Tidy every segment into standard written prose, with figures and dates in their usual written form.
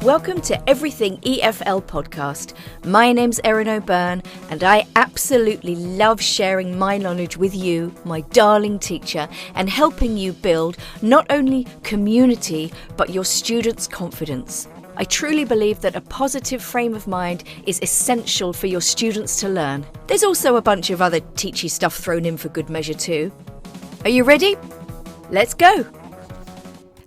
Welcome to Everything EFL podcast. My name's Erin O'Byrne and I absolutely love sharing my knowledge with you, my darling teacher, and helping you build not only community but your students' confidence. I truly believe that a positive frame of mind is essential for your students to learn. There's also a bunch of other teachy stuff thrown in for good measure too. Are you ready? Let's go!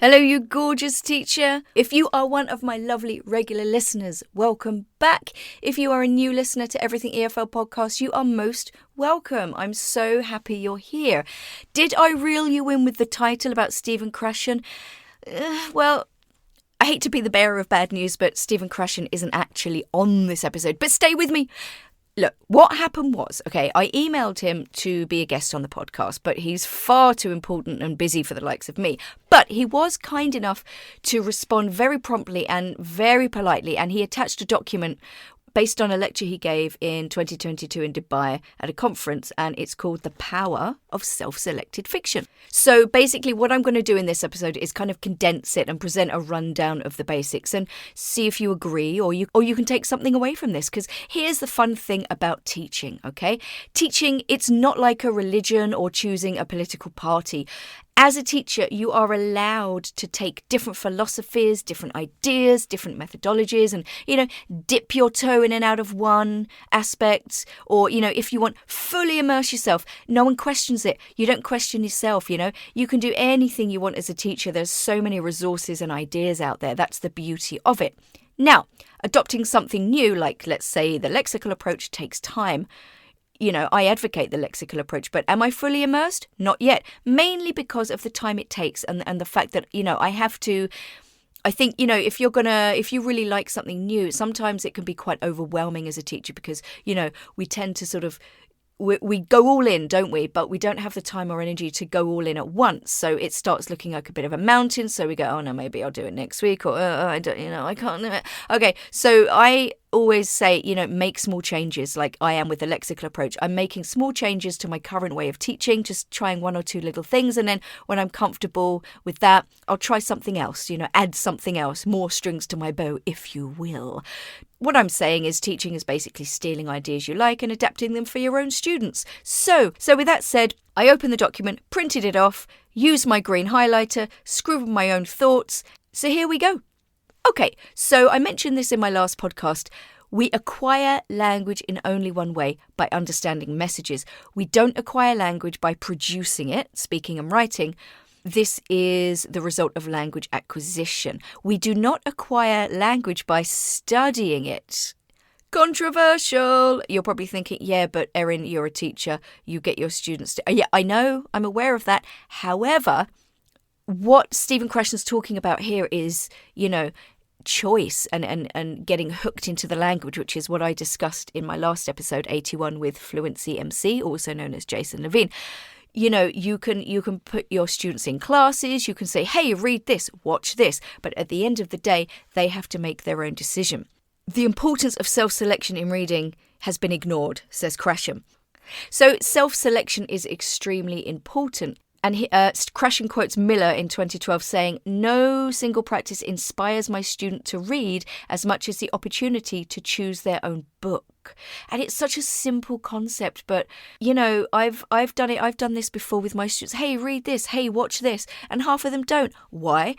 Hello, you gorgeous teacher. If you are one of my lovely regular listeners, welcome back. If you are a new listener to Everything EFL podcast, you are most welcome. I'm so happy you're here. Did I reel you in with the title about Stephen Krashen? Well, I hate to be the bearer of bad news, but Stephen Krashen isn't actually on this episode. But stay with me. Look, what happened was, I emailed him to be a guest on the podcast, but he's far too important and busy for the likes of me. But he was kind enough to respond very promptly and very politely, and he attached a document based on a lecture he gave in 2022 in Dubai at a conference, and it's called The Power of Self-Selected Fiction. So basically what I'm going to do in this episode is kind of condense it and present a rundown of the basics and see if you agree or you can take something away from this, because here's the fun thing about teaching, okay? Teaching, it's not like a religion or choosing a political party. As a teacher, you are allowed to take different philosophies, different ideas, different methodologies and, dip your toe in and out of one aspect. Or, if you want, fully immerse yourself. No one questions it. You don't question yourself, You can do anything you want as a teacher. There's so many resources and ideas out there. That's the beauty of it. Now, adopting something new, like let's say the lexical approach, takes time. I advocate the lexical approach, but am I fully immersed? Not yet, mainly because of the time it takes and the fact that, I have to, I think, if you really like something new, sometimes it can be quite overwhelming as a teacher because, we tend to sort of, we go all in, don't we? But we don't have the time or energy to go all in at once. So it starts looking like a bit of a mountain. So we go, oh no, maybe I'll do it next week or I don't, I can't do it. Okay, so I always say, make small changes like I am with the lexical approach. I'm making small changes to my current way of teaching, just trying one or two little things. And then when I'm comfortable with that, I'll try something else, add something else, more strings to my bow, if you will. What I'm saying is teaching is basically stealing ideas you like and adapting them for your own students. So with that said, I opened the document, printed it off, used my green highlighter, scribbled my own thoughts. So here we go. Okay, so I mentioned this in my last podcast. We acquire language in only one way, by understanding messages. We don't acquire language by producing it, speaking and writing. This is the result of language acquisition. We do not acquire language by studying it. Controversial. You're probably thinking, yeah, but Erin, you're a teacher. You get your students to... Yeah, I know. I'm aware of that. However, what Stephen Krashen's talking about here is, choice and getting hooked into the language, which is what I discussed in my last episode 81 with Fluency MC, also known as Jason Levine. You can put your students in classes, you can say, hey, read this, watch this, but at the end of the day, they have to make their own decision. The importance of self-selection in reading has been ignored, says Krashen. So self-selection is extremely important. And Krashen quotes Miller in 2012 saying, no single practice inspires my student to read as much as the opportunity to choose their own book. And it's such a simple concept, but, I've done it. I've done this before with my students. Hey, read this. Hey, watch this. And half of them don't. Why?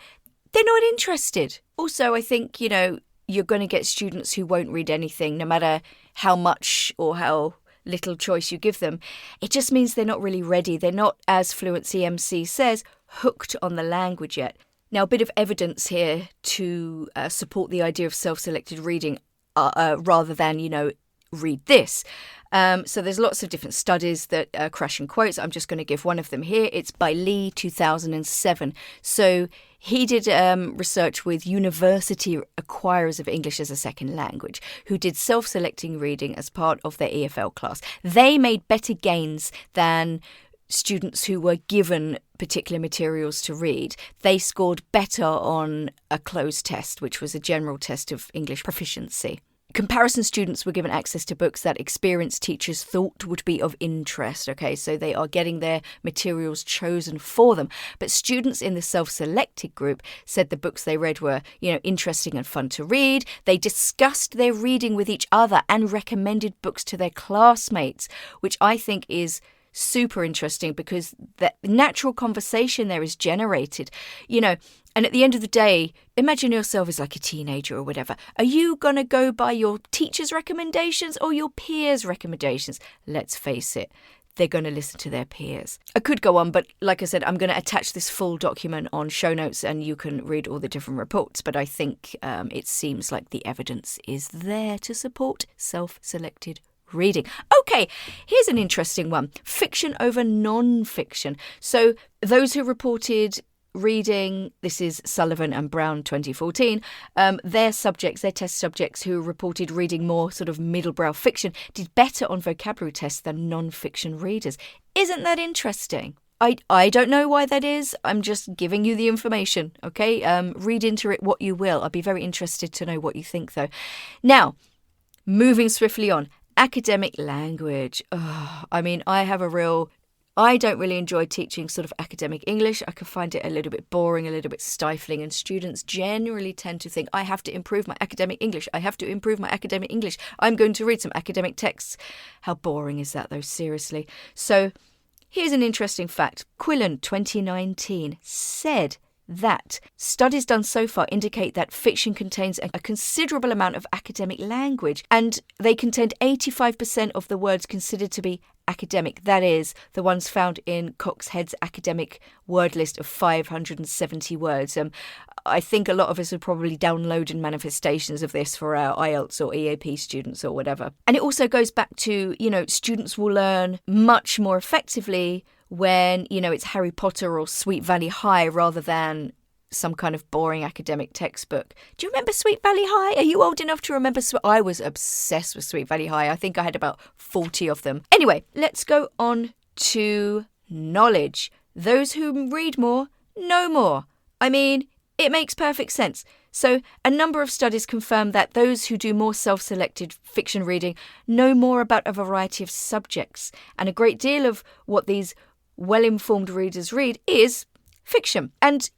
They're not interested. Also, I think, you're going to get students who won't read anything, no matter how much or how little choice you give them. It just means they're not really ready. They're not, as Fluency MC says, hooked on the language yet. Now, a bit of evidence here to support the idea of self-selected reading rather than, read this. So there's lots of different studies that Krashen quotes. I'm just going to give one of them here. It's by Lee, 2007. So he did research with university acquirers of English as a second language who did self-selecting reading as part of their EFL class. They made better gains than students who were given particular materials to read. They scored better on a closed test, which was a general test of English proficiency. Comparison students were given access to books that experienced teachers thought would be of interest. Okay, so they are getting their materials chosen for them. But students in the self-selected group said the books they read were, interesting and fun to read. They discussed their reading with each other and recommended books to their classmates, which I think is super interesting because the natural conversation there is generated, And at the end of the day, imagine yourself as like a teenager or whatever. Are you going to go by your teacher's recommendations or your peers' recommendations? Let's face it, they're going to listen to their peers. I could go on, but like I said, I'm going to attach this full document on show notes and you can read all the different reports. But I think it seems like the evidence is there to support self-selected reading. Okay, here's an interesting one. Fiction over non-fiction. So those who reported reading, this is Sullivan and Brown 2014, their test subjects who reported reading more sort of middlebrow fiction did better on vocabulary tests than non-fiction readers. Isn't that interesting? I don't know why that is. I'm just giving you the information, okay? Read into it what you will. I'd be very interested to know what you think, though. Now, moving swiftly on, academic language. I don't really enjoy teaching sort of academic English. I can find it a little bit boring, a little bit stifling, and students generally tend to think, I have to improve my academic English. I have to improve my academic English. I'm going to read some academic texts. How boring is that, though? Seriously. So here's an interesting fact. Quillen 2019 said that studies done so far indicate that fiction contains a considerable amount of academic language, and they contained 85% of the words considered to be academic. That is, the ones found in Coxhead's academic word list of 570 words. I think a lot of us have probably downloaded manifestations of this for our IELTS or EAP students or whatever. And it also goes back to, students will learn much more effectively when, it's Harry Potter or Sweet Valley High rather than some kind of boring academic textbook. Do you remember Sweet Valley High? Are you old enough to remember? I was obsessed with Sweet Valley High. I think I had about 40 of them. Anyway, let's go on to knowledge. Those who read more know more. It makes perfect sense. So a number of studies confirm that those who do more self-selected fiction reading know more about a variety of subjects. And a great deal of what these well-informed readers read is fiction. And,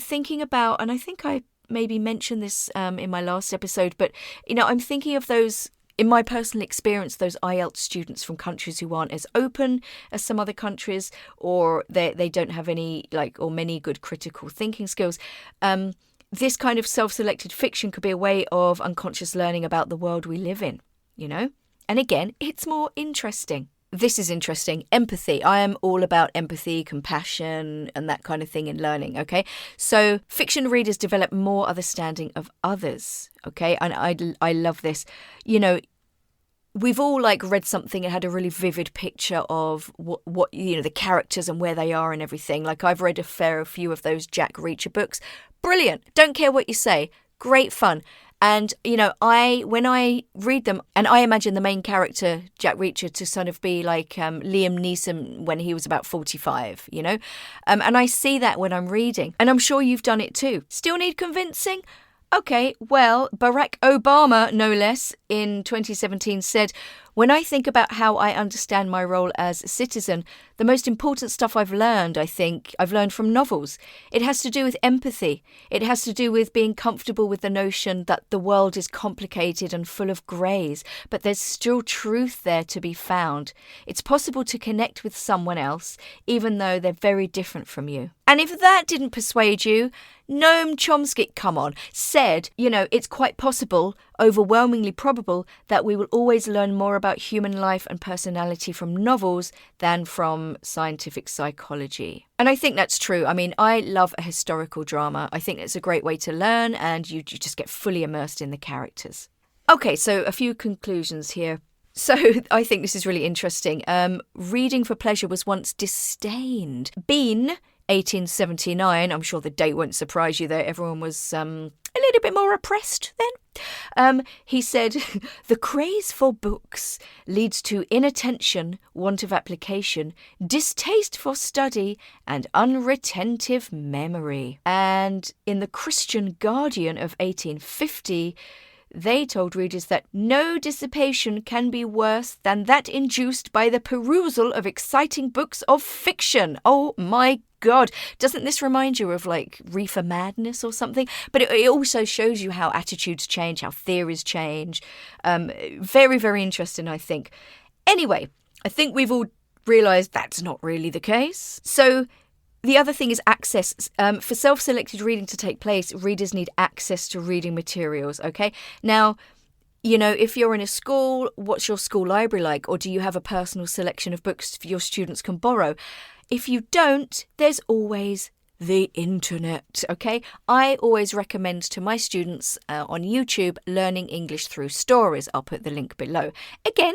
thinking about, and I think I maybe mentioned this in my last episode, but, I'm thinking of those, in my personal experience, those IELTS students from countries who aren't as open as some other countries, or they don't have any, or many good critical thinking skills. This kind of self-selected fiction could be a way of unconscious learning about the world we live in, And again, it's more interesting. This is interesting. Empathy. I am all about empathy, compassion, and that kind of thing in learning, okay? So fiction readers develop more understanding of others, okay? And I love this. We've all read something and had a really vivid picture of what the characters and where they are and everything. I've read a fair few of those Jack Reacher books. Brilliant. Don't care what you say. Great fun. And, when I read them, and I imagine the main character, Jack Reacher, to sort of be like Liam Neeson when he was about 45, and I see that when I'm reading. And I'm sure you've done it too. Still need convincing? Okay, well, Barack Obama, no less, in 2017 said, "When I think about how I understand my role as a citizen, the most important stuff I've learned from novels. It has to do with empathy. It has to do with being comfortable with the notion that the world is complicated and full of greys, but there's still truth there to be found. It's possible to connect with someone else, even though they're very different from you." And if that didn't persuade you, Noam Chomsky, said, it's quite possible, overwhelmingly probable, that we will always learn more about human life and personality from novels than from scientific psychology. And I think that's true. I love a historical drama. I think it's a great way to learn, and you just get fully immersed in the characters. Okay, so a few conclusions here. So I think this is really interesting. Reading for pleasure was once disdained. Bean, 1879, I'm sure the date won't surprise you there. Everyone was a little bit more oppressed then. He said, "The craze for books leads to inattention, want of application, distaste for study, and unretentive memory." And in the Christian Guardian of 1850, They told readers that no dissipation can be worse than that induced by the perusal of exciting books of fiction. Oh my God, doesn't this remind you of like Reefer Madness or something? But it also shows you how attitudes change, how theories change. Very, very interesting, I think. Anyway, I think we've all realised that's not really the case. So the other thing is access. For self-selected reading to take place, readers need access to reading materials, okay? Now, if you're in a school, what's your school library like? Or do you have a personal selection of books your students can borrow? If you don't, there's always the internet, okay? I always recommend to my students on YouTube learning English through stories. I'll put the link below. Again,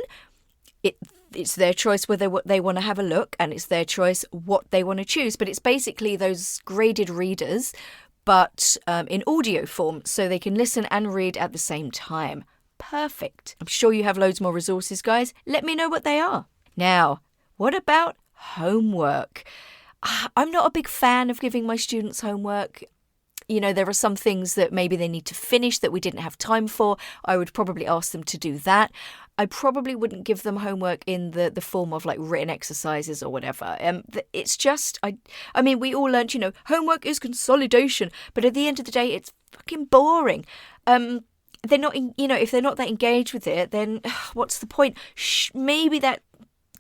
it's their choice whether they want to have a look, and it's their choice what they want to choose. But it's basically those graded readers, but in audio form, so they can listen and read at the same time. Perfect. I'm sure you have loads more resources, guys. Let me know what they are. Now, what about homework? I'm not a big fan of giving my students homework. There are some things that maybe they need to finish that we didn't have time for. I would probably ask them to do that. I probably wouldn't give them homework in the form of like written exercises or whatever. It's just, I mean, we all learned, homework is consolidation, but at the end of the day, it's fucking boring. They're not, if they're not that engaged with it, then what's the point? Maybe that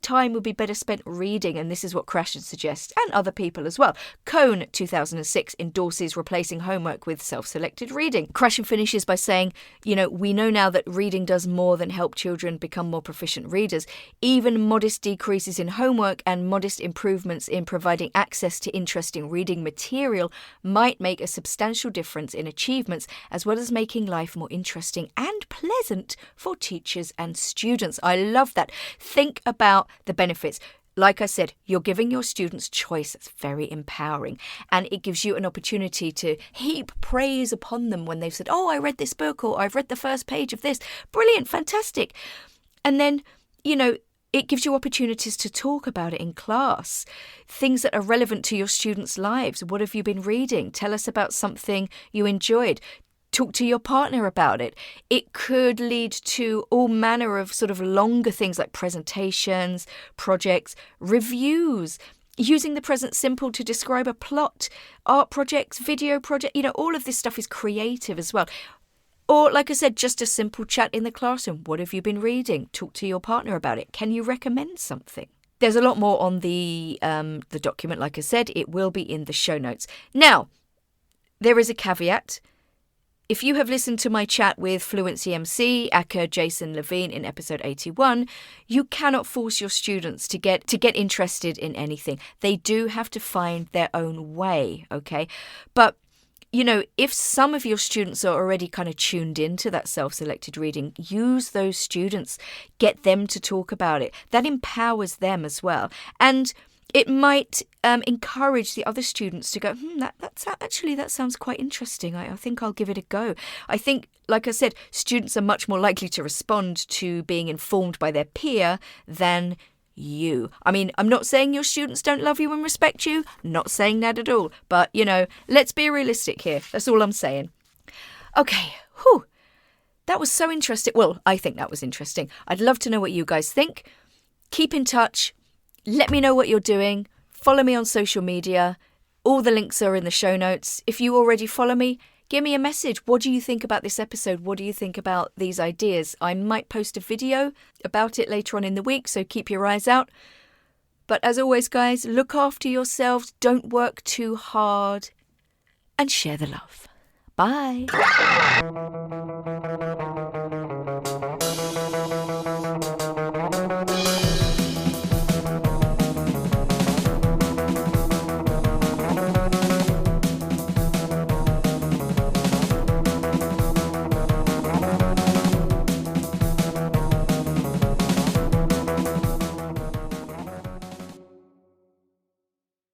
time would be better spent reading, and this is what Krashen suggests, and other people as well. Cohn, 2006, endorses replacing homework with self-selected reading. Krashen finishes by saying, we know now that reading does more than help children become more proficient readers. Even modest decreases in homework and modest improvements in providing access to interesting reading material might make a substantial difference in achievements, as well as making life more interesting and pleasant for teachers and students. I love that. Think about the benefits. Like I said, you're giving your students choice. It's very empowering. And it gives you an opportunity to heap praise upon them when they've said, oh, I read this book, or I've read the first page of this. Brilliant, fantastic. And then, it gives you opportunities to talk about it in class. Things that are relevant to your students' lives. What have you been reading? Tell us about something you enjoyed. Talk to your partner about it. It could lead to all manner of sort of longer things like presentations, projects, reviews, using the present simple to describe a plot, art projects, video project. All of this stuff is creative as well. Or, like I said, just a simple chat in the classroom. What have you been reading? Talk to your partner about it. Can you recommend something? There's a lot more on the document. Like I said, it will be in the show notes. Now, there is a caveat. If you have listened to my chat with Fluency MC, Aka Jason Levine in episode 81, you cannot force your students to get interested in anything. They do have to find their own way, okay? But, if some of your students are already kind of tuned into that self-selected reading, use those students. Get them to talk about it. That empowers them as well. And it might encourage the other students to go, that sounds quite interesting. I think I'll give it a go. I think, like I said, students are much more likely to respond to being informed by their peer than you. I mean, I'm not saying your students don't love you and respect you. Not saying that at all. But, let's be realistic here. That's all I'm saying. Okay, that was so interesting. Well, I think that was interesting. I'd love to know what you guys think. Keep in touch. Let me know what you're doing. Follow me on social media. All the links are in the show notes. If you already follow me, give me a message. What do you think about this episode? What do you think about these ideas? I might post a video about it later on in the week, so keep your eyes out. But as always, guys, look after yourselves. Don't work too hard. And share the love. Bye.